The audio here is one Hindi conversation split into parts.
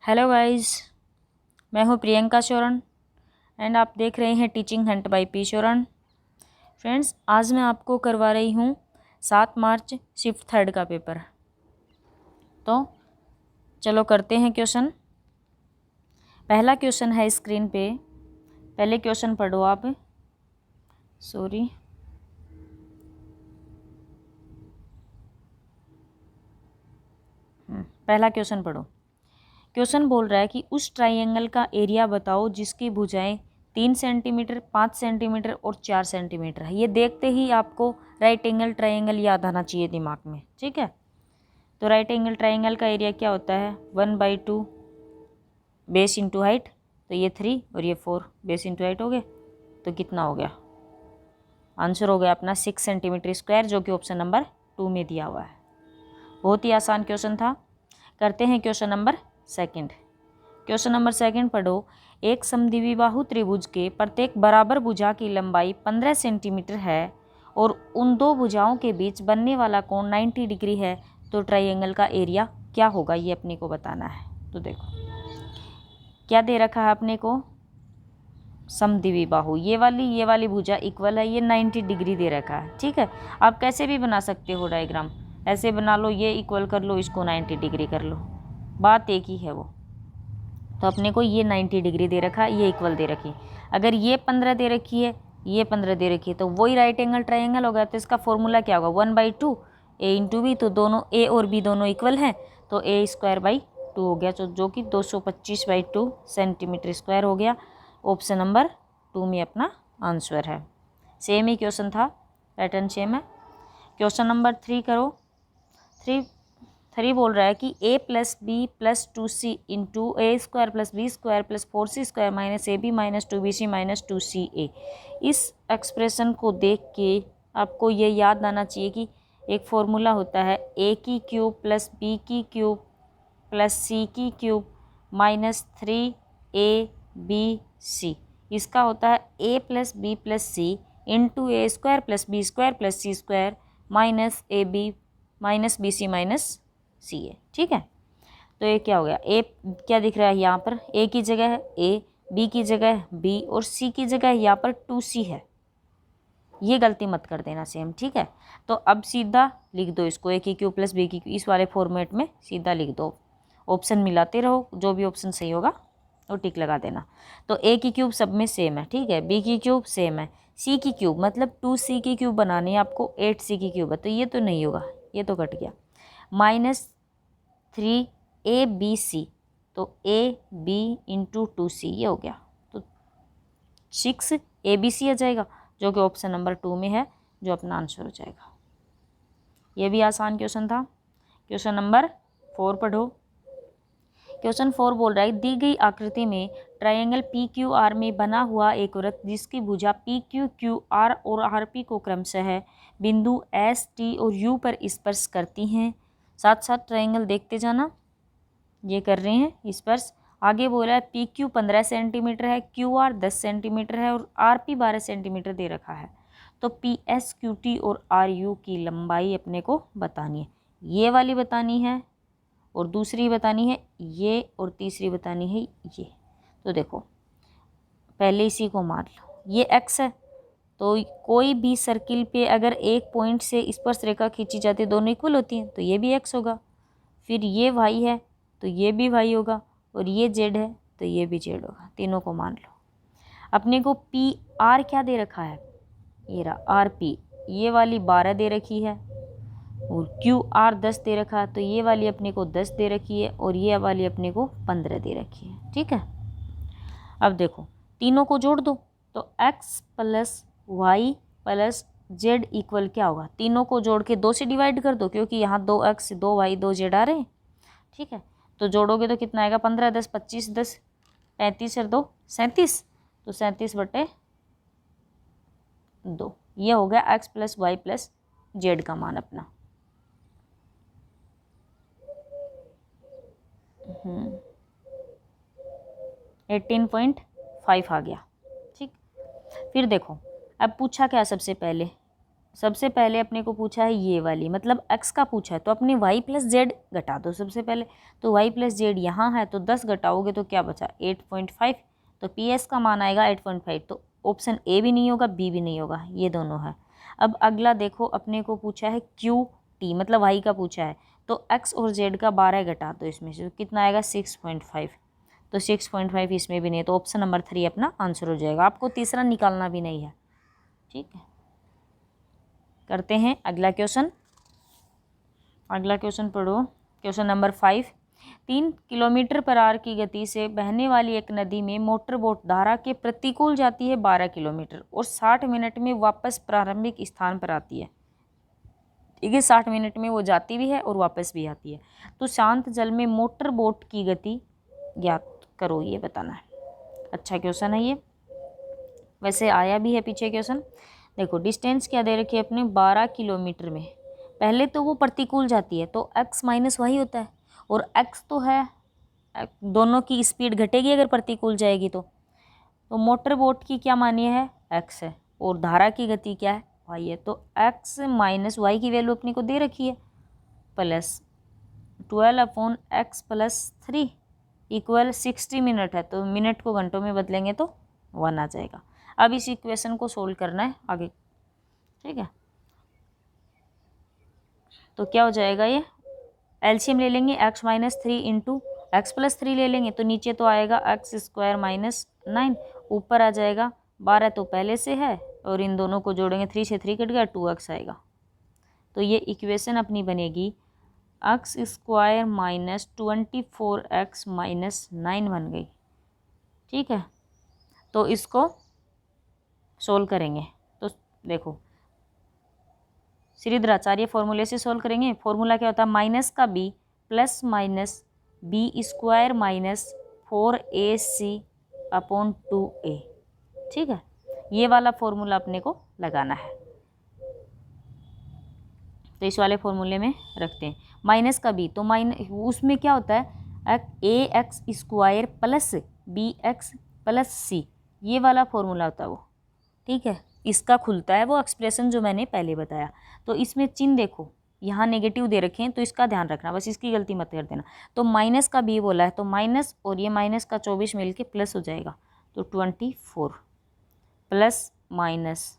हेलो गाइस, मैं हूं प्रियंका शोरन एंड आप देख रहे हैं teaching hunt by P Shoran. Friends, आज मैं आपको करवा रही हूं 7 मार्च शिफ्ट थर्ड का पेपर। तो चलो करते हैं क्वेश्चन। पहला क्वेश्चन है स्क्रीन पे। पहले क्वेश्चन पढ़ो आप। सॉरी, पहला क्वेश्चन पढ़ो। क्वेश्चन बोल रहा है कि उस ट्राइंगल का एरिया बताओ जिसकी भुजाएं 3 सेंटीमीटर, 5 सेंटीमीटर और 4 सेंटीमीटर है। ये देखते ही आपको राइट एंगल ट्राइंगल याद आना चाहिए दिमाग में, ठीक है। तो राइट एंगल ट्राइंगल का एरिया क्या होता है? 1/2 बेस इंटू हाइट। तो ये 3 और ये 4 बेस इंटू हाइट हो गए। तो कितना हो गया? आंसर हो गया अपना 6 सेंटीमीटर स्क्वायर, जो कि ऑप्शन नंबर 2 में दिया हुआ है। बहुत ही आसान क्वेश्चन था। करते हैं question number second. Question number second पढ़ो। एक समद्विबाहु त्रिभुज के प्रत्येक बराबर भुजा की लंबाई 15 सेंटीमीटर है और उन दो भुजाओं के बीच बनने वाला कोण 90 डिग्री है। तो ट्राइंगल का एरिया क्या होगा, ये अपने को बताना है। तो देखो क्या दे रखा है अपने को? समद्विबाहु, ये वाली भुजा इक्वल है, ये 90 डिग्री दे रखा है, ठीक है। आप कैसे भी बना सकते हो डायग्राम, ऐसे बना लो, ये इक्वल कर लो, इसको 90 डिग्री कर लो, बात एक ही है वो। तो अपने को ये 90 डिग्री दे रखा है, ये इक्वल दे रखी। अगर ये 15 दे रखी है, ये 15 दे रखी है, तो वही राइट एंगल ट्राइंगल होगा। तो इसका फॉर्मूला क्या होगा? 1/2 ए इंटू बी। तो दोनों ए और बी दोनों इक्वल हैं, तो ए स्क्वायर बाई 2 हो गया, जो कि 225/2 सेंटीमीटर स्क्वायर हो गया। ऑप्शन नंबर 2 में अपना आंसर है। सेम ही क्वेश्चन था, पैटर्न सेम है। क्वेश्चन नंबर 3 करो। 3 बोल रहा है कि a plus B plus 2c into A square plus B square plus 4c square minus A B minus 2bc minus 2ca। इस एक्सप्रेशन को देख के आपको ये याद आना चाहिए कि एक फॉर्मूला होता है a की क्यूब प्लस b की क्यूब प्लस c की क्यूब माइनस 3abc। इसका होता है a plus B plus C into A square plus B square plus C square minus A B minus B C minus C A, ठीक है। तो ये क्या हो गया? ए क्या दिख रहा है यहाँ पर? ए की जगह है ए, बी की जगह है बी और सी की जगह यहाँ पर 2c है। ये गलती मत कर देना सेम, ठीक है। तो अब सीधा लिख दो इसको, ए की क्यू प्लस बी की क्यू, इस वाले फॉर्मेट में सीधा लिख दो। ऑप्शन मिलाते रहो, जो भी ऑप्शन सही होगा वो टिक लगा देना। तो ए की क्यूब सब में सेम है, ठीक है। बी की क्यूब सेम है। सी की क्यूब मतलब 2c की क्यूब बनानी है आपको, 8c की क्यूब है, तो ये तो नहीं होगा, ये तो कट गया। माइनस 3abc, तो ए बी इंटू 2c ये हो गया। तो 6abc आ जाएगा, जो कि ऑप्शन नंबर 2 में है, जो अपना आंसर हो जाएगा। ये भी आसान क्वेश्चन था। क्वेश्चन नंबर 4 पढ़ो। क्वेश्चन 4 बोल रहा है दी गई आकृति में ट्रायंगल पी क्यू आर में बना हुआ एक वृत्त जिसकी भुजा पी क्यू क्यू आर और आर पी को क्रमशः बिंदु एस टी और यू पर स्पर्श करती हैं। साथ साथ ट्रायंगल देखते जाना, ये कर रहे हैं स्पर्श। आगे बोला है पी क्यू 15 सेंटीमीटर है, क्यू आर 10 सेंटीमीटर है और आर पी 12 सेंटीमीटर दे रखा है। तो पी एस क्यू टी और आर यू की लंबाई अपने को बतानी है। ये वाली बतानी है और दूसरी बतानी है ये, और तीसरी बतानी है ये। तो देखो पहले इसी को मान लो, ये x है, तो कोई भी सर्किल पे अगर एक पॉइंट से स्पर्श रेखा खींची जाती है, दोनों इक्वल होती हैं, तो ये भी x होगा। फिर ये y है तो ये भी y होगा, और ये z है तो ये भी z होगा। तीनों को मान लो। अपने को पी आर क्या दे रखा है? ये रहा आर पी, ये वाली 12 दे रखी है, और क्यू आर 10 दे रखा है, तो ये वाली अपने को 10 दे रखी है, और ये वाली अपने को 15 दे रखी है, ठीक है। अब देखो तीनों को जोड़ दो, तो x plus Y plus Z equal क्या होगा? तीनों को जोड़ के 2 से डिवाइड कर दो, क्योंकि यहाँ 2x 2y 2z आ रहे हैं, ठीक है। तो जोड़ोगे तो कितना आएगा? 15 10 25 10 35 और 2 37, तो 37/2 ये हो गया x plus Y plus Z का मान अपना। 18.5 आ गया, ठीक। फिर देखो अब पूछा क्या सबसे पहले, सबसे पहले अपने को पूछा है ये वाली, मतलब x का पूछा है तो अपने y प्लस जेड घटा दो सबसे पहले। तो y प्लस जेड यहाँ है तो 10 घटाओगे तो क्या बचा 8.5, तो PS का मान आएगा 8.5। तो ऑप्शन ए भी नहीं होगा, बी भी नहीं होगा, ये दोनों है। अब अगला देखो, अपने को पूछा है QT, मतलब y का पूछा है, तो x और z का 12 घटा दो इसमें से, तो कितना आएगा 6.5। तो 6.5 इसमें भी नहीं है, तो ऑप्शन नंबर 3 अपना आंसर हो जाएगा। आपको तीसरा निकालना भी नहीं है, ठीक है। करते हैं अगला क्वेश्चन। अगला क्वेश्चन पढ़ो, question number 5। 3 kilometre per hour की गति से बहने वाली एक नदी में मोटर बोट धारा के प्रतिकूल जाती है 12 किलोमीटर और 60 मिनट में वापस प्रारंभिक स्थान पर आती है। ठीक है, 60 मिनट में वो जाती भी है और वापस भी आती है। तो शांत जल में मोटर बोट की गति ज्ञात करो, ये बताना है। अच्छा क्वेश्चन है ये, वैसे आया भी है पीछे क्वेश्चन। देखो डिस्टेंस क्या दे रखी है अपने 12 किलोमीटर में। पहले तो वो प्रतिकूल जाती है तो x माइनस वाई होता है, और x तो है, दोनों की स्पीड घटेगी अगर प्रतिकूल जाएगी तो मोटर बोट की क्या मानी है x है, और धारा की गति क्या है y है। तो x माइनस वाई की वैल्यू अपने को दे रखी है, plus 12/x plus 3 equal 60 minute है, तो मिनट को घंटों में बदलेंगे तो 1 आ जाएगा। अब इस इक्वेशन को सोल्व करना है आगे, ठीक है। तो क्या हो जाएगा, ये एलसीएम ले लेंगे, x minus 3 into x plus 3 ले लेंगे, तो नीचे तो आएगा x स्क्वायर माइनस 9, ऊपर आ जाएगा 12 तो पहले से है, और इन दोनों को जोड़ेंगे 3 से 3 कट गया 2x आएगा। तो ये इक्वेशन अपनी बनेगी x square minus 24x minus 9 बन गई, ठीक है। तो इसको सोल्व करेंगे, तो देखो श्रीधराचार्य फॉर्मूले से सोल्व करेंगे। फॉर्मूला क्या होता है, माइनस का b plus minus B square minus 4ac upon 2a, ठीक है। ये वाला फॉर्मूला अपने को लगाना है, तो इस वाले फॉर्मूले में रखते हैं माइनस का b, तो उसमें क्या होता है A X square plus B X plus C, ये वाला फॉर्मूला होता है वो, ठीक है। इसका खुलता है वो एक्सप्रेशन जो मैंने पहले बताया। तो इसमें चिन्ह देखो, यहाँ नेगेटिव दे रखे हैं तो इसका ध्यान रखना, बस इसकी गलती मत कर देना। तो माइनस का b बोला है तो माइनस और ये माइनस का 24 मिल के प्लस हो जाएगा, तो 24 प्लस माइनस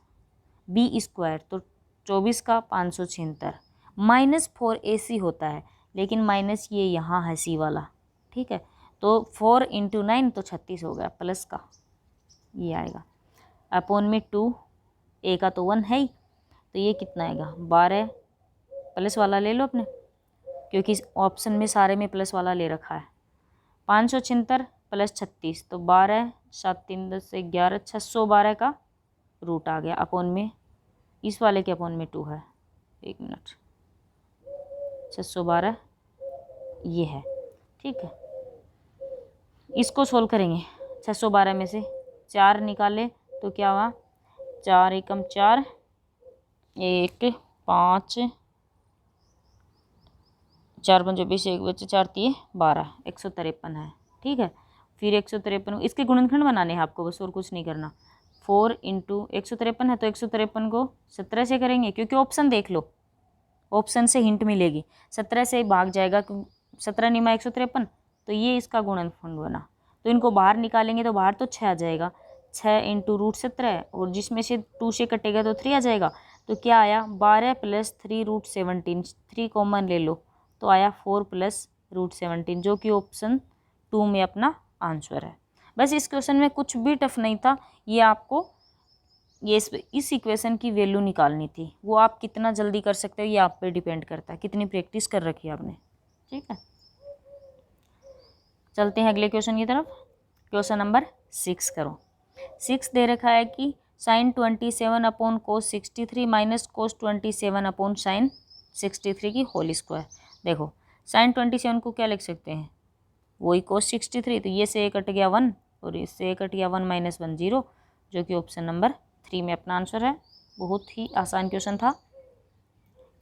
बी स्क्वायर, तो 24 का 576 माइनस 4ac होता है, लेकिन माइनस ये यहाँ है सी वाला, ठीक है। तो 4 इंटू 9 तो 36 हो गया, प्लस का ये आएगा, अपॉन में 2, ए का तो 1 है ही, तो ये कितना आएगा 12, प्लस वाला ले लो अपने, क्योंकि ऑप्शन में सारे में प्लस वाला ले रखा है। 576 प्लस 36, तो 12 7 3 10 से 11, 612 का रूट आ गया, अपॉन में इस वाले के अपॉन में 2 है, 1 मिनट, 612 ये है, ठीक है। इसको सोल्व करेंगे, 612 में से 4 निकाले तो क्या हुआ, 4 एकम 4, 1 5 4 5 20 1 बच्चे 4 3 12, 153 है, ठीक है। फिर 153 इसके गुणनखंड बनाने हैं आपको बस, और कुछ नहीं करना। 4 इंटू 153 है तो 153 को 17 से करेंगे, क्योंकि ऑप्शन देख लो, ऑप्शन से हिंट मिलेगी, 17 से भाग जाएगा, 17 निमा 153, तो ये इसका गुणनखंड बना। तो इनको बाहर निकालेंगे तो बाहर तो 6 आ जाएगा, 6 इंटू रूट 17, और जिसमें से 2 से कटेगा तो 3 आ जाएगा, तो क्या आया 12 प्लस 3 रूट 17, 3 कॉमन ले लो तो आया 4 प्लस रूट 17, जो कि ऑप्शन 2 में अपना आंसर है। बस इस क्वेश्चन में कुछ भी टफ नहीं था, ये आपको ये इस इक्वेशन की वैल्यू निकालनी थी। वो आप कितना जल्दी कर सकते हो ये आप पे डिपेंड करता है, कितनी प्रैक्टिस कर रखी है आपने, ठीक है। चलते हैं अगले क्वेश्चन की तरफ। क्वेश्चन नंबर 6 करो। 6 दे रखा है कि sine 27 upon cos 63 minus cos 27 upon sine 63 की होल स्क्वायर। देखो साइन 27 को क्या लिख सकते हैं, वही कोस 63, तो ये से कट गया 1 और इससे कट गया 1 माइनस 1 0, जो कि ऑप्शन नंबर 3 में अपना आंसर है। बहुत ही आसान क्वेश्चन था।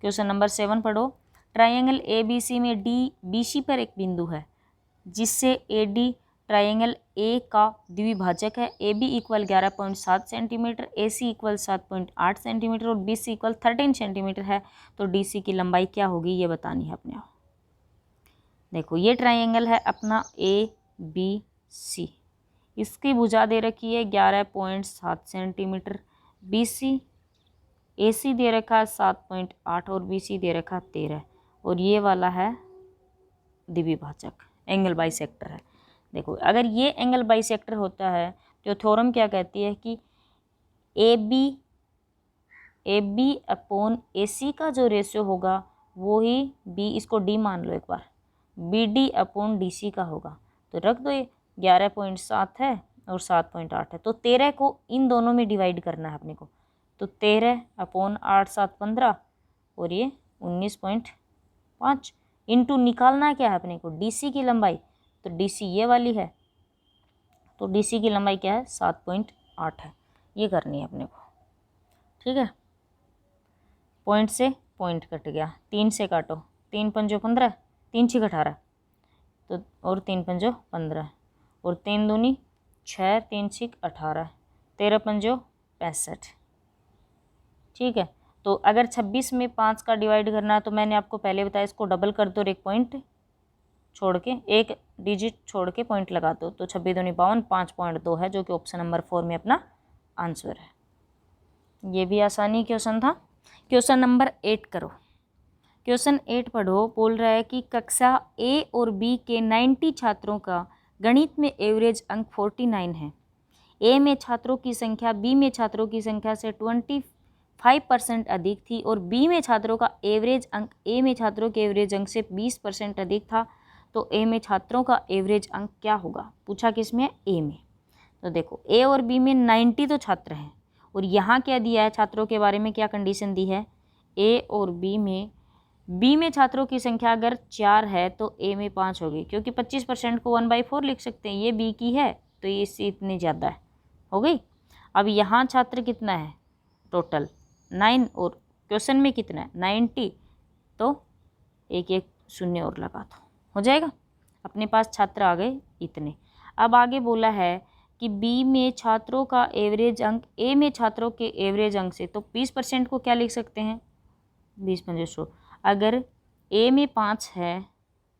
क्वेश्चन नंबर 7 पढ़ो। ट्राइंगल ABC में डी BC पर एक बिंदु है जिससे AD ट्राइंगल ए का द्विभाजक है। A B equal 11.7 centimetre, A C equal 7.8 centimetre और बी सी इक्वल 13 सेंटीमीटर है। तो डी सी की लंबाई क्या होगी ये बतानी है अपने। देखो ये ट्राइंगल है अपना ए बी सी, इसकी भुजा दे रखी है 11.7 सेंटीमीटर, बी सी ए सी दे रखा है 7.8 और बी सी दे रखा 13 और ये वाला है द्विभाजक, एंगल बाइसेक्टर है। देखो अगर ये एंगल बाइसेक्टर होता है तो थ्योरम क्या कहती है कि ए बी अपॉन ए सी का जो रेशियो होगा वो ही बी, इसको डी मान लो एक बार, B D upon D C का होगा। तो रख दो ये 11.7 है और 7.8 है, तो 13 को इन दोनों में डिवाइड करना है अपने को। तो 13 अपॉन 8 7 15 और ये 19.5 इंटू निकालना क्या है अपने को डीसी की लंबाई, तो डीसी ये वाली है, तो डीसी की लंबाई क्या है 7.8 है, ये करनी है अपने को। ठीक है, पॉइंट से पॉइंट कट गया, 3 से काटो, 3 पंजो 15, 3 6 18 तो और 3 पंजो 15 और 3 दूनी 6, 3 6 18, 13 पंजो 65। ठीक है, तो अगर 26 में 5 का डिवाइड करना है तो मैंने आपको पहले बताया इसको डबल कर दो और एक पॉइंट छोड़ के, एक डिजिट छोड़ के पॉइंट लगा दो, तो 26 दूनी 52, 5.2 है जो कि ऑप्शन नंबर 4 में अपना आंसर है। ये भी आसानी क्वेश्चन था। क्वेश्चन नंबर 8 करो। क्वेश्चन 8 पढ़ो। बोल रहा है कि कक्षा ए और बी के 90 छात्रों का गणित में एवरेज अंक 49 है। ए में छात्रों की संख्या बी में छात्रों की संख्या से 25% अधिक थी और बी में छात्रों का एवरेज अंक ए में छात्रों के एवरेज अंक से 20% अधिक था। तो ए में छात्रों का एवरेज अंक क्या होगा, पूछा किसमें, ए में। तो देखो ए और बी में 90 तो छात्र हैं और यहाँ क्या दिया है छात्रों के बारे में, क्या कंडीशन दी है, ए और बी में छात्रों की संख्या अगर 4 है तो ए में 5 होगी, क्योंकि 25% को 1/4 लिख सकते हैं, ये बी की है तो ये इससे इतनी ज़्यादा है, हो गई। अब यहाँ छात्र कितना है टोटल 9 और क्वेश्चन में कितना है 90, तो एक एक शून्य और लगा दो, हो जाएगा। अपने पास छात्र आ गए इतने। अब आगे बोला है कि बी में छात्रों का एवरेज अंक ए में छात्रों के एवरेज अंक से, तो 20% को क्या लिख सकते हैं 20 अगर ए में 5 है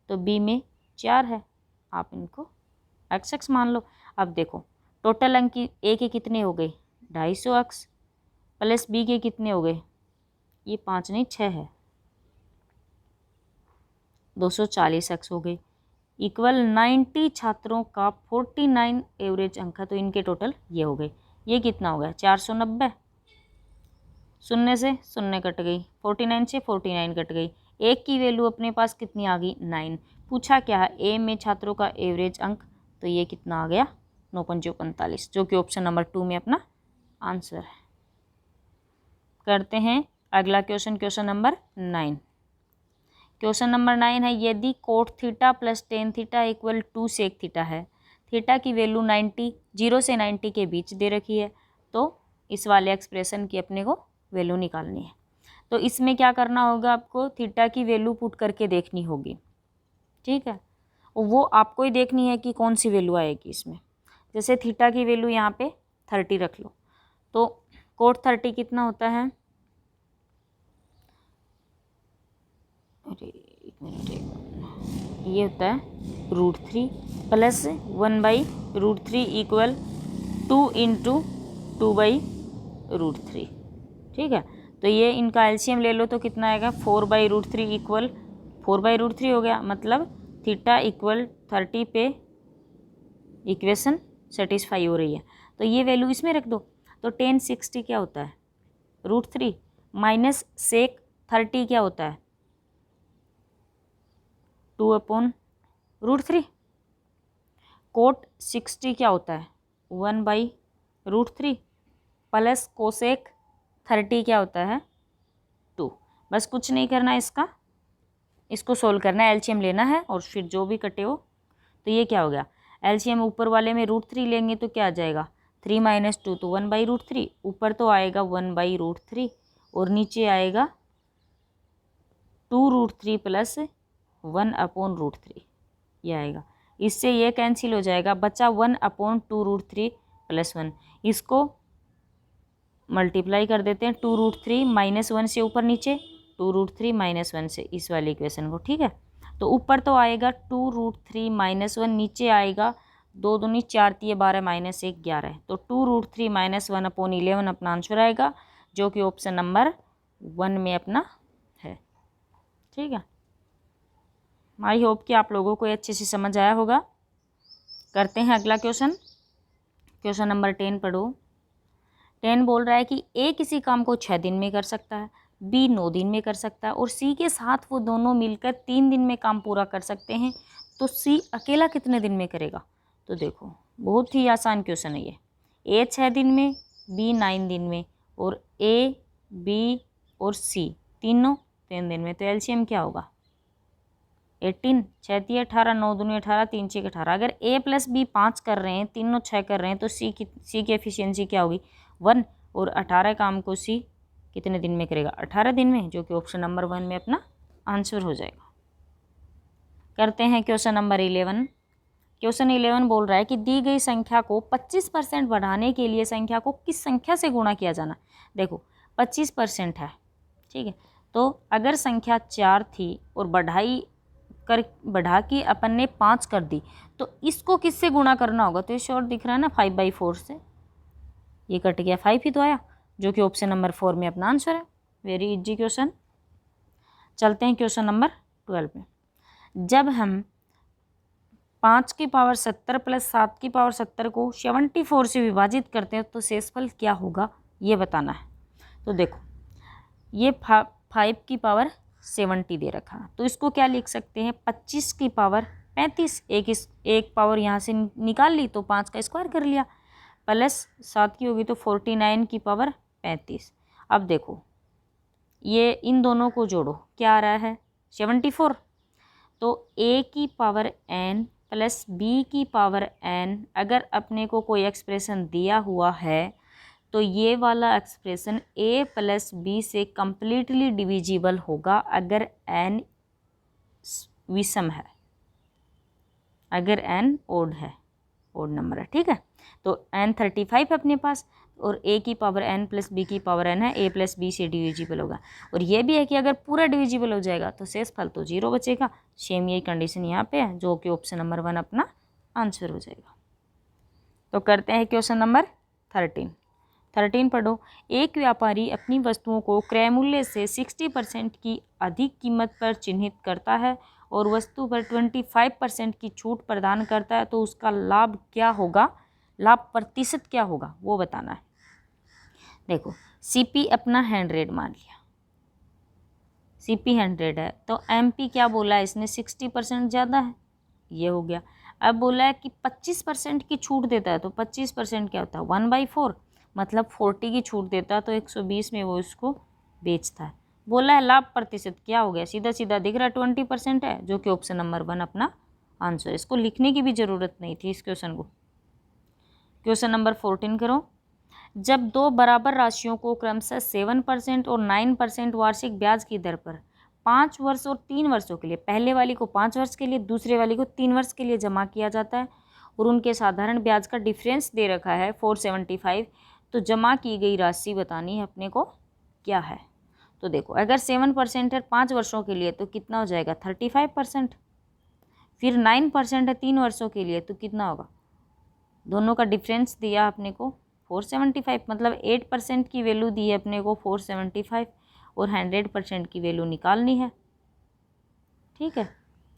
तो बी में 4 है, आप इनको x मान लो। अब देखो टोटल अंक ए के कितने हो गए 250 x प्लस बी के कितने हो गए, ये 5 नहीं 6 है, 240 x हो गई, इक्वल 90 छात्रों का 49 एवरेज अंक है, तो इनके टोटल ये हो गए। ये कितना हो गया 490, शून्य से शून्य कट गई, 49 से 49 कट गई, एक की वैल्यू अपने पास कितनी आ गई 9। पूछा क्या है ए में छात्रों का एवरेज अंक, तो ये कितना आ गया 9×45 जो कि ऑप्शन नंबर 2 में अपना आंसर है। करते हैं अगला question, question number 9। Question number 9 है, यदि cot theta plus tan theta equal 2 sec theta है, थीटा की वैल्यू 90 0 से 90 के बीच दे रखी है, तो इस वाले एक्सप्रेशन की अपने को वैल्यू निकालनी है। तो इसमें क्या करना होगा, आपको थीटा की वैल्यू पुट करके देखनी होगी। ठीक है, वो आपको ही देखनी है कि कौन सी वैल्यू आएगी इसमें। जैसे थीटा की वैल्यू यहाँ पे 30 रख लो, तो कोट 30 कितना होता है, अरे एक मिनट, ये होता है √3 प्लस 1/√3 इक्वल 2 × 2/√3। ठीक है, तो ये इनका एलसीएम ले लो तो कितना आएगा 4/√3 इक्वल 4/√3 हो गया, मतलब थीटा इक्वल 30 पे इक्वेशन सेटिस्फाई हो रही है। तो ये वैल्यू इसमें रख दो, तो tan 60 क्या होता है √3 माइनस सेक 30 क्या होता है 2/√3, कोट 60 क्या होता है 1/√3 प्लस कोसेक 30 क्या होता है 2। बस कुछ नहीं करना है, इसको सोल्व करना है, एलसीएम लेना है और फिर जो भी कटे हो। तो ये क्या हो गया, एलसीएम ऊपर वाले में √3 लेंगे तो क्या आ जाएगा 3 - 2 तो 1/√3, ऊपर तो आएगा 1/√3 और नीचे आएगा 2√3 प्लस 1/√3, ये आएगा। इससे ये कैंसिल हो जाएगा, बचा 1/2√3 + 1। इसको मल्टीप्लाई कर देते हैं 2√3 -1 से ऊपर नीचे, 2√3 -1 से इस वाली इक्वेशन को, ठीक है। तो ऊपर तो आएगा 2√3 -1, नीचे आएगा 2 दूनी 4 तिये 12 -1 11, तो 2√3 -1/11 अपना आंसर आएगा, जो कि ऑप्शन नंबर 1 में अपना है, ठीक है। आई होप कि आप लोगों को अच्छे से समझ आया होगा। करते हैं अगला क्वेश्चन नंबर 10 पढ़ो। 10 बोल रहा है कि ए किसी काम को 6 दिन में कर सकता है, बी 9 दिन में कर सकता है और सी के साथ वो दोनों मिलकर 3 दिन में काम पूरा कर सकते हैं, तो सी अकेला कितने दिन में करेगा। तो देखो बहुत ही आसान क्वेश्चन है ये। ए 6 दिन में, बी 9 दिन में और ए बी और सी तीनों 3 दिन में, तो एलसीएम क्या होगा 18, 6 तिये 18, 9 दूनी 18, 3 6 18। अगर ए प्लस बी 5 कर रहे हैं, तीनों 6 कर रहे हैं, तो सी की एफिशिएंसी क्या होगी 1, और 18 काम को सी कितने दिन में करेगा 18 दिन में, जो कि ऑप्शन नंबर 1 में अपना आंसर हो जाएगा। करते हैं क्वेश्चन नंबर 11। क्वेश्चन 11 बोल रहा है कि दी गई संख्या को 25% बढ़ाने के लिए संख्या को किस संख्या से गुणा किया जाना। देखो 25% है, ठीक है। तो अगर संख्या 4 थी और बढ़ा के अपन ने 5 कर दी, तो इसको किससे गुणा करना होगा। तो ये शॉर्ट दिख रहा है ना 5/4 से, ये कट गया 5 ही तो आया, जो कि ऑप्शन नंबर 4 में अपना आंसर है। Very easy question. चलते हैं क्वेश्चन नंबर 12 में। जब हम 5 की पावर 70 प्लस 7 की पावर 70 को 74 से विभाजित करते हैं, तो शेषफल क्या होगा ये बताना है। तो देखो ये 5 की पावर 70 दे रखा, तो इसको क्या लिख सकते हैं 25 की पावर 35, एक पावर यहाँ से निकाल ली तो 5 का स्क्वायर कर लिया, प्लस 7 की होगी तो 49 की पावर 35। अब देखो ये इन दोनों को जोड़ो, क्या आ रहा है 74, तो a की पावर n प्लस b की पावर n, अगर अपने को कोई एक्सप्रेशन दिया हुआ है तो ये वाला एक्सप्रेशन a प्लस b से कम्प्लीटली डिविजिबल होगा अगर n विषम है, अगर n ओड है, ओड नंबर है, ठीक है। तो n 35 है अपने पास और a की पावर n प्लस b की पावर n है, a प्लस b से डिविजिबल होगा। और ये भी है कि अगर पूरा डिविजिबल हो जाएगा तो शेषफल तो 0 बचेगा। सेम यही कंडीशन यहाँ पे है, जो कि ऑप्शन नंबर 1 अपना आंसर हो जाएगा। तो करते हैं क्वेश्चन नंबर 13 पढ़ो। एक व्यापारी अपनी वस्तुओं को क्रय मूल्य से 60% की अधिक कीमत पर चिन्हित करता है और वस्तु पर 25% की छूट प्रदान करता है, तो उसका लाभ क्या होगा, लाभ प्रतिशत क्या होगा वो बताना है। देखो सीपी अपना 100 मान लिया, सीपी 100 है, तो एमपी क्या बोला है इसने 60% ज़्यादा है, ये हो गया। अब बोला है कि 25% की छूट देता है, तो 25% क्या होता है 1/4, मतलब 40 की छूट देता है, तो 120 में वो इसको बेचता है। बोला है लाभ प्रतिशत क्या हो गया, सीधा सीधा दिख रहा है 20% है, जो कि ऑप्शन नंबर 1 अपना आंसर है। इसको लिखने की भी ज़रूरत नहीं थी इस क्वेश्चन को। क्वेश्चन नंबर 14 करो। जब दो बराबर राशियों को क्रमशः 7% और 9% वार्षिक ब्याज की दर पर 5 वर्ष और 3 वर्षों के लिए, पहले वाली को 5 वर्ष के लिए, दूसरे वाली को 3 वर्ष के लिए जमा किया जाता है और उनके साधारण ब्याज का डिफरेंस दे रखा है 475, तो जमा की गई राशि बतानी है अपने को क्या है। तो देखो अगर 7% है 5 वर्षों के लिए तो कितना हो जाएगा 35%, फिर 9% है 3 वर्षों के लिए तो कितना होगा, दोनों का डिफरेंस दिया अपने को 475, मतलब 8% की वैल्यू दी है अपने को 475 और 100% की वैल्यू निकालनी है, ठीक है,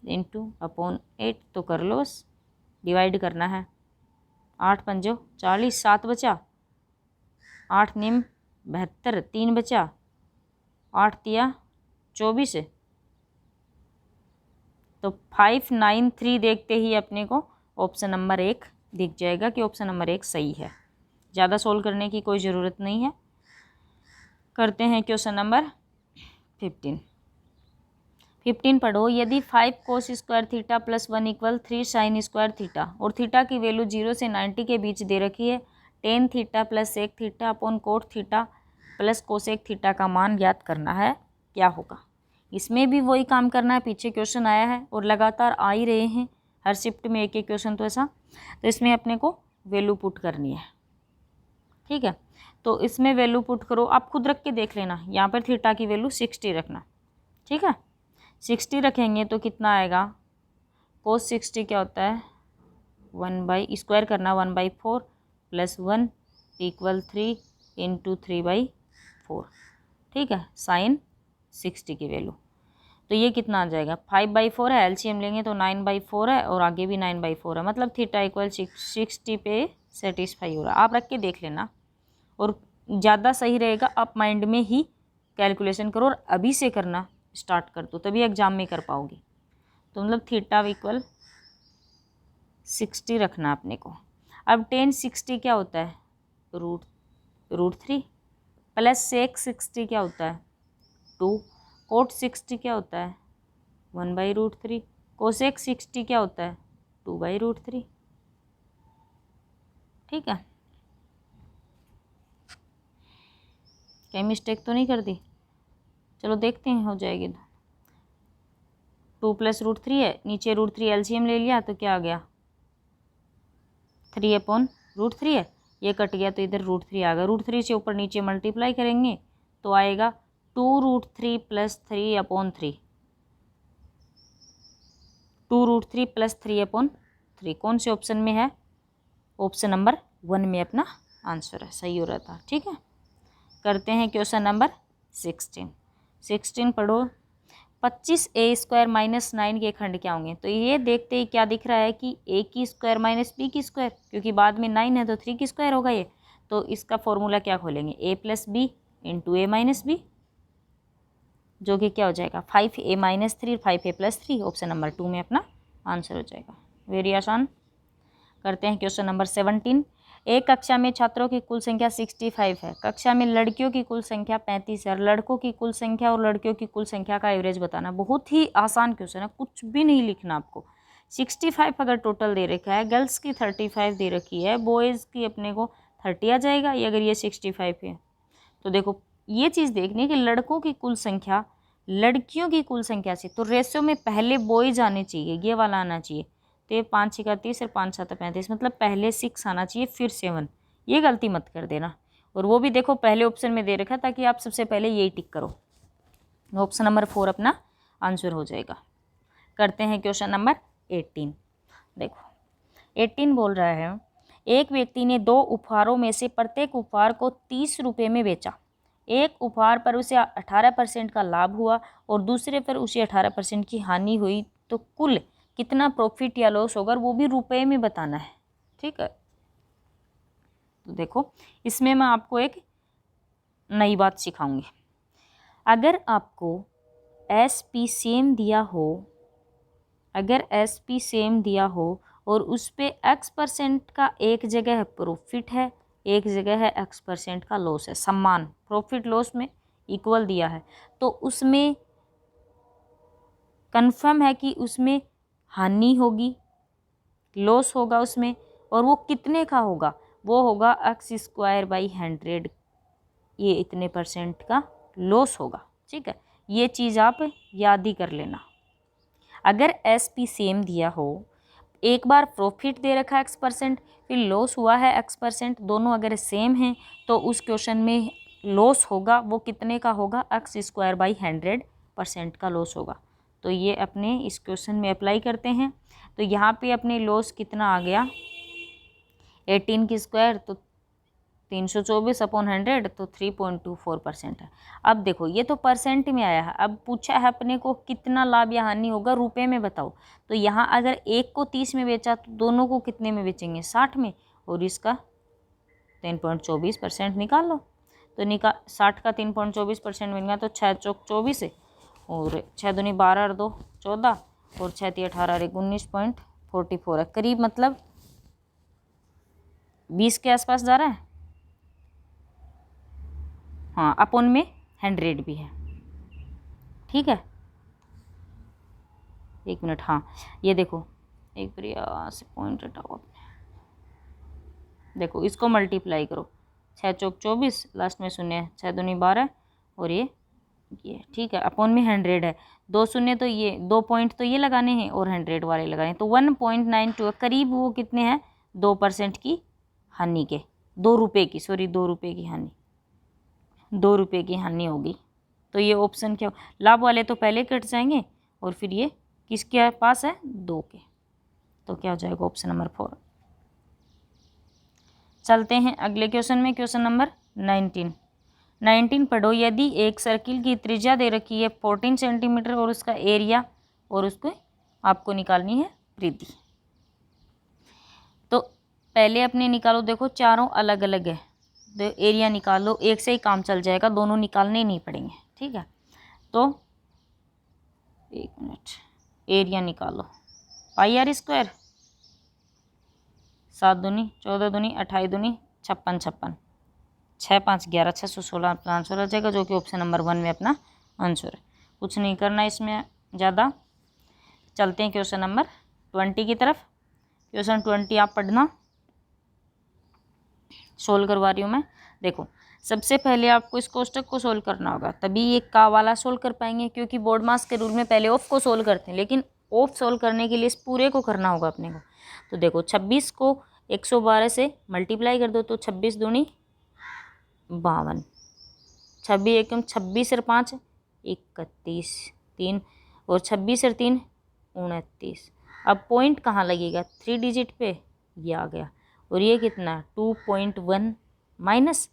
इंटू अपॉन 8। तो कर लो बस, डिवाइड करना है, 8 पंजो 40, 7 बचा, 8 निम 72, 3 बचा, 8 तिया 24, तो 593 देखते ही अपने को ऑप्शन नंबर 1 दिख जाएगा कि ऑप्शन नंबर 1 सही है। ज़्यादा सोल्व करने की कोई ज़रूरत नहीं है। करते हैं क्वेश्चन नंबर 15 पढ़ो। यदि 5 cos square theta plus 1 = 3 sin square theta और थीटा की वैल्यू 0 से 90 के बीच दे रखी है, tan theta plus sec theta upon cot theta plus cosec theta का मान ज्ञात करना है, क्या होगा। इसमें भी वही काम करना है, पीछे क्वेश्चन आया है और लगातार आ ही रहे हैं, हर शिफ्ट में एक एक क्वेश्चन तो ऐसा। तो इसमें अपने को वैल्यू पुट करनी है, ठीक है। तो इसमें वैल्यू पुट करो, आप खुद रख के देख लेना। यहाँ पर थीटा की वैल्यू 60 रखना, ठीक है। 60 रखेंगे तो कितना आएगा, कोस 60 क्या होता है, 1/स्क्वायर करना, 1/4 + 1 = 3 × 3/4, ठीक है। साइन 60 की वैल्यू, तो ये कितना आ जाएगा, 5/4 है, एलसीएम लेंगे तो 9/4 है और आगे भी 9/4 है, मतलब थीटा = 60 पे सेटिस्फाई हो रहा है। आप रख के देख लेना और ज़्यादा सही रहेगा आप माइंड में ही कैलकुलेशन करो और अभी से करना स्टार्ट कर दो, तभी एग्जाम में कर पाओगे। तो मतलब थीटा = 60 रखना अपने को। अब tan 60 क्या होता है, √3 प्लस sec 60 क्या होता है, 2, cot 60 क्या होता है, 1/√3, cosec 60 क्या होता है, 2/√3, ठीक है। कहीं मिस्टेक तो नहीं कर दी, चलो देखते हैं हो जाएगी। 2 + √3 है, नीचे √3 एलसीएम ले लिया तो क्या आ गया, 3/√3 है, ये कट गया तो इधर √3 आ गया। √3 से ऊपर नीचे मल्टीप्लाई करेंगे तो आएगा 2√3 + 3/3, 2√3 + 3/3 कौन से ऑप्शन में है, ऑप्शन नंबर 1 में अपना आंसर है, सही हो रहा था, ठीक है। करते हैं क्वेश्चन नंबर 16 पढ़ो। 25a² - 9 के खंड क्या होंगे, तो ये देखते ही क्या दिख रहा है कि a² - b², क्योंकि बाद में 9 है तो 3² होगा ये। तो इसका फॉर्मूला क्या खोलेंगे, a + b × a - b, जो कि क्या हो जाएगा 5a - 3 5a + 3, ऑप्शन नंबर 2 में अपना आंसर हो जाएगा। वेरी आसान। करते हैं क्वेश्चन नंबर 17। एक कक्षा में छात्रों की कुल संख्या 65 है, कक्षा में लड़कियों की कुल संख्या 35 है और लड़कों की कुल संख्या और लड़कियों की कुल संख्या का एवरेज बताना। बहुत ही आसान क्वेश्चन है, कुछ भी नहीं लिखना आपको। 65 अगर टोटल दे रखा है, गर्ल्स की 35 दे रखी है, बॉयज़ की अपने को 30 आ जाएगा, ये अगर ये 65 है तो देखो ये चीज़ देखनी है कि लड़कों की कुल संख्या लड़कियों की कुल संख्या से, तो रेशियो में पहले बॉयज़ आने चाहिए, ये वाला आना चाहिए। तो ये 5 × 6 = 30 और 5 × 7 = 35, मतलब पहले 6 आना चाहिए फिर 7, ये गलती मत कर देना। और वो भी देखो पहले ऑप्शन में दे रखा है ताकि आप सबसे पहले यही टिक करो। ऑप्शन नंबर 4 अपना आंसर हो जाएगा। करते हैं क्वेश्चन नंबर 18। देखो 18 बोल रहा है, एक व्यक्ति ने 2 उपहारों में से प्रत्येक उपहार को 30 रुपये में बेचा। एक उपहार पर उसे 18% का लाभ हुआ और दूसरे पर उसे 18% की हानि हुई, तो कुल कितना प्रॉफिट या लॉस होगा, वो भी रुपए में बताना है, ठीक है। तो देखो इसमें मैं आपको एक नई बात सिखाऊंगी। अगर आपको SP सेम दिया हो, अगर SP सेम दिया हो और उस पे X% का एक जगह प्रॉफिट है, एक जगह है X% का लॉस है, समान प्रॉफिट लॉस में इक्वल दिया है, तो उसमें कंफर्म है कि उसमें हानि होगी, लॉस होगा उसमें, और वो कितने का होगा, वो होगा x² / 100, ये इतने % का लॉस होगा, ठीक है। ये चीज़ आप याद ही कर लेना। अगर SP सेम दिया हो, एक बार प्रॉफिट दे रखा है X%, फिर लॉस हुआ है X%, दोनों अगर सेम हैं तो उस क्वेश्चन में लॉस होगा वो कितने का होगा, x² / 100% का लॉस होगा। तो ये अपने इस क्वेश्चन में अप्लाई करते हैं। तो यहाँ पे अपने लॉस कितना आ गया, 18 की स्क्वायर तो 324/100, तो 3.24% है। अब देखो ये तो परसेंट में आया है, अब पूछा है अपने को कितना लाभ या हानि होगा, रुपए में बताओ। तो यहाँ अगर एक को 30 में बेचा तो दोनों को कितने में बेचेंगे, 60 में, और इसका 3.24% निकाल लो। तो 60 का 3.24% मिल गया, तो 6 चौक 24 है, और 6 दूनी 12 और 2 14, और 6 × 18 = 19.44 है, करीब मतलब 20 के आसपास जा रहा है। हाँ, अपॉन में 100 भी है, ठीक है। 1 मिनट, हाँ ये देखो एक बार यहाँ से पॉइंट हटाओ, देखो इसको मल्टीप्लाई करो, 6 चौक 24, लास्ट में 0, 6 दूनी 12 और ये ये ठीक है, अपॉन में 100 है, 2 शून्य तो ये 2 पॉइंट तो ये लगाने हैं और 100 वाले लगाने हैं, तो 1.92 करीब वो कितने हैं 2% की हानि के, 2 रुपये की, सॉरी 2 रुपये की हानि, 2 रुपये की हानि होगी। तो ये ऑप्शन क्या, लाभ वाले तो पहले कट जाएंगे और फिर ये किसके पास है 2 के, तो क्या हो जाएगा ऑप्शन नंबर 4। चलते हैं अगले क्वेश्चन में, क्वेश्चन नंबर 19 पढ़ो। यदि एक सर्किल की त्रिज्या दे रखी है 14 सेंटीमीटर और उसका एरिया, और उसको आपको निकालनी है परिधि। तो पहले अपने निकालो, देखो चारों अलग अलग है, तो एरिया निकालो, एक से ही काम चल जाएगा, दोनों निकालने नहीं पड़ेंगे, ठीक है। तो 1 मिनट, एरिया निकालो, पाई आर स्क्वायर, 7 दूनी 14 दूनी 28 दूनी 56 56, 6 5 11, 616 अपना आंसर आ जाएगा, जो कि ऑप्शन नंबर 1 में अपना आंसर है। कुछ नहीं करना इसमें ज़्यादा। चलते हैं क्वेश्चन नंबर 20 की तरफ। क्वेश्चन 20 आप पढ़ना, सोल्व करवा रही हूँ मैं। देखो सबसे पहले आपको इस कोष्टक को सोल्व करना होगा, तभी ये का वाला सोल्व कर पाएंगे, क्योंकि बोर्ड मास के रूल में पहले ऑफ को सोल्व करते हैं, लेकिन ऑफ सोल्व करने के लिए इस पूरे को करना होगा अपने को। तो देखो 26 को 112 से मल्टीप्लाई कर दो, तो 26 दूनी 52, 26 एकम 26 और 5 31, 3 और 26 और 3 29। अब पॉइंट कहाँ लगेगा, 3 डिजिट पे, ये आ गया, और ये कितना 2.1 माइनस।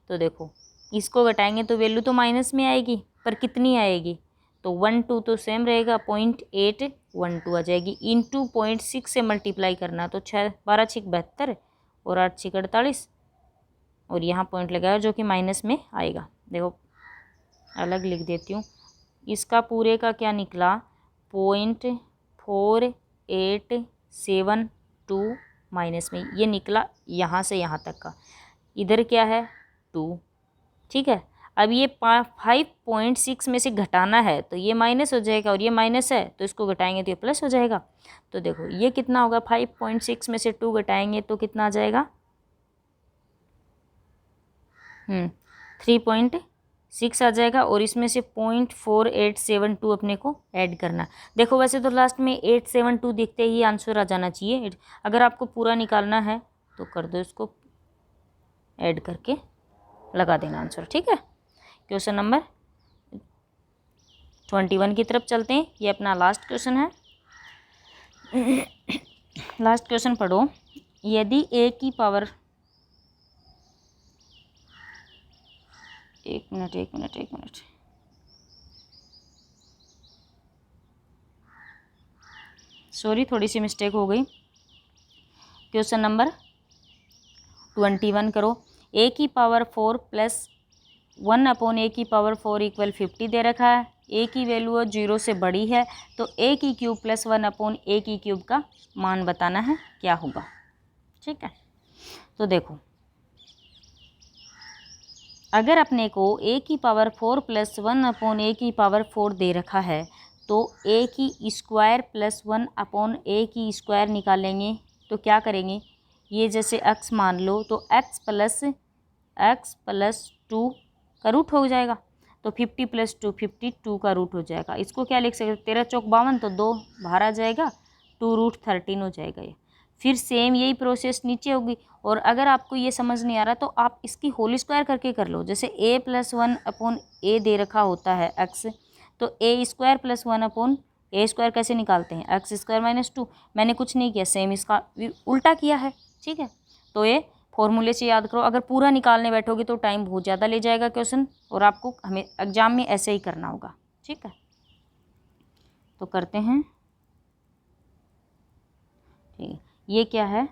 तो देखो इसको घटाएंगे तो वैल्यू तो माइनस में आएगी, पर कितनी आएगी, तो 1 2 तो सेम रहेगा, 0.812 आ जाएगी, इंटू 0.6 से मल्टीप्लाई करना, तो 6 12 6 72 और 8 6 48, और यहाँ पॉइंट लगाया जो कि माइनस में आएगा। देखो अलग लिख देती हूँ, इसका पूरे का क्या निकला 0.4872 माइनस में, ये निकला यहाँ से यहाँ तक का, इधर क्या है 2, ठीक है। अब ये 5.6 में से घटाना है, तो ये माइनस हो जाएगा, और ये माइनस है तो इसको घटाएंगे तो ये प्लस हो जाएगा। तो देखो ये कितना होगा, 5.6 में से 2 घटाएंगे तो कितना आ जाएगा 3.6 आ जाएगा, और इसमें से 0.4872 अपने को ऐड करना। देखो वैसे तो लास्ट में 872 दिखते ही आंसर आ जाना चाहिए, अगर आपको पूरा निकालना है तो कर दो, इसको ऐड करके लगा देना आंसर, ठीक है। क्वेश्चन नंबर 21 की तरफ चलते हैं, ये अपना लास्ट क्वेश्चन है। लास्ट क्वेश्चन पढ़ो। यदि a की पावर, एक मिनट, सॉरी थोड़ी सी मिस्टेक हो गई। क्वेश्चन नंबर 21 करो। a की पावर 4 प्लस 1 अपॉन a की पावर 4 इक्वल 50 दे रखा है, a की वैल्यू 0 से बड़ी है, तो a की क्यूब प्लस 1 अपॉन a की क्यूब का मान बताना है, क्या होगा, ठीक है। तो देखो अगर अपने को a की पावर 4 प्लस 1 अपॉन a की पावर 4 दे रखा है, तो a की स्क्वायर प्लस 1 अपॉन a की स्क्वायर निकालेंगे, तो क्या करेंगे, ये जैसे x मान लो, तो x प्लस 2 का रूट हो जाएगा, तो 50 प्लस 2 52 का रूट हो जाएगा। इसको क्या लिख सकते, 13 चौक 52, तो 2 बाहर आ जाएगा, 2√13 हो जाएगा ये। फिर सेम यही प्रोसेस नीचे होगी, और अगर आपको ये समझ नहीं आ रहा तो आप इसकी होल स्क्वायर करके कर लो। जैसे a प्लस 1 अपॉन a दे रखा होता है x, तो a square plus 1 upon a square कैसे निकालते हैं, x स्क्वायर माइनस 2। मैंने कुछ नहीं किया, सेम इसका उल्टा किया है, ठीक है। तो ये फॉर्मूले से याद करो, अगर पूरा निकालने बैठोगे तो टाइम बहुत ज़्यादा ले जाएगा क्वेश्चन, और आपको हमें एग्जाम में ऐसे ही करना होगा, ठीक है। तो करते हैं, ठीक है। ये क्या है,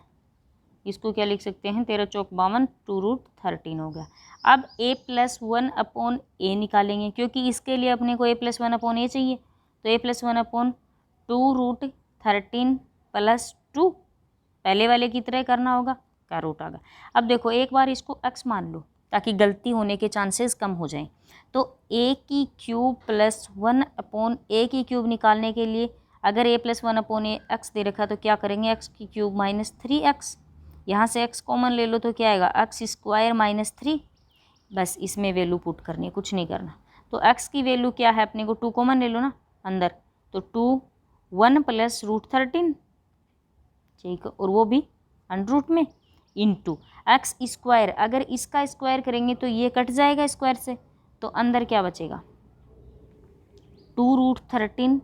इसको क्या लिख सकते हैं, 13 चौक 52, 2√13 हो गया। अब a प्लस 1 अपॉन ए निकालेंगे, क्योंकि इसके लिए अपने को a प्लस 1 अपॉन ए चाहिए, तो a प्लस 1 अपॉन 2√13 प्लस 2, पहले वाले की तरह करना होगा, का रूट आ गया। अब देखो एक बार इसको x मान लो, ताकि गलती होने के चांसेस कम हो जाएं। तो a की क्यूब प्लस 1 अपॉन a की क्यूब निकालने के लिए, अगर a plus 1 upon A X दे रखा, तो क्या करेंगे, x की क्यूब माइनस 3x, यहाँ से x कॉमन ले लो तो क्या आएगा, x स्क्वायर माइनस 3, बस इसमें वैल्यू पुट करनी है, कुछ नहीं करना। तो x की वैल्यू क्या है, अपने को 2 कॉमन ले लो ना अंदर, तो 2 1 प्लस √13, ठीक है, और वो भी अंडर में इंटू एक्स स्क्वायर। अगर इसका स्क्वायर करेंगे तो ये कट जाएगा स्क्वायर से, तो अंदर क्या बचेगा 2√13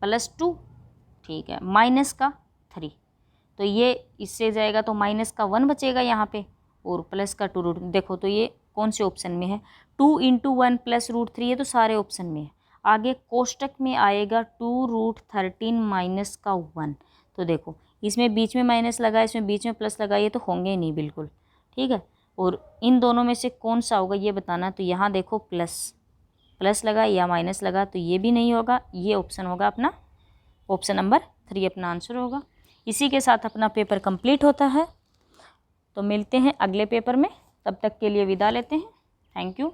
प्लस 2, ठीक है, माइनस का 3, तो ये इससे जाएगा तो माइनस का 1 बचेगा यहाँ पे, और प्लस का 2 देखो तो ये कौन से ऑप्शन में है, 2 × 1 प्लस √3, ये तो सारे ऑप्शन में है। आगे कोष्टक में आएगा 2√13 माइनस का 1, तो देखो इसमें बीच में माइनस लगा, इसमें बीच में प्लस लगा, ये तो होंगे नहीं बिल्कुल, ठीक है। और इन दोनों में से कौन सा होगा ये बताना, तो यहाँ देखो प्लस लगा या माइनस लगा, तो ये भी नहीं होगा, ये ऑप्शन होगा अपना ऑप्शन नंबर 3 अपना आंसर होगा। इसी के साथ अपना पेपर कंप्लीट होता है। तो मिलते हैं अगले पेपर में, तब तक के लिए विदा लेते हैं। Thank you.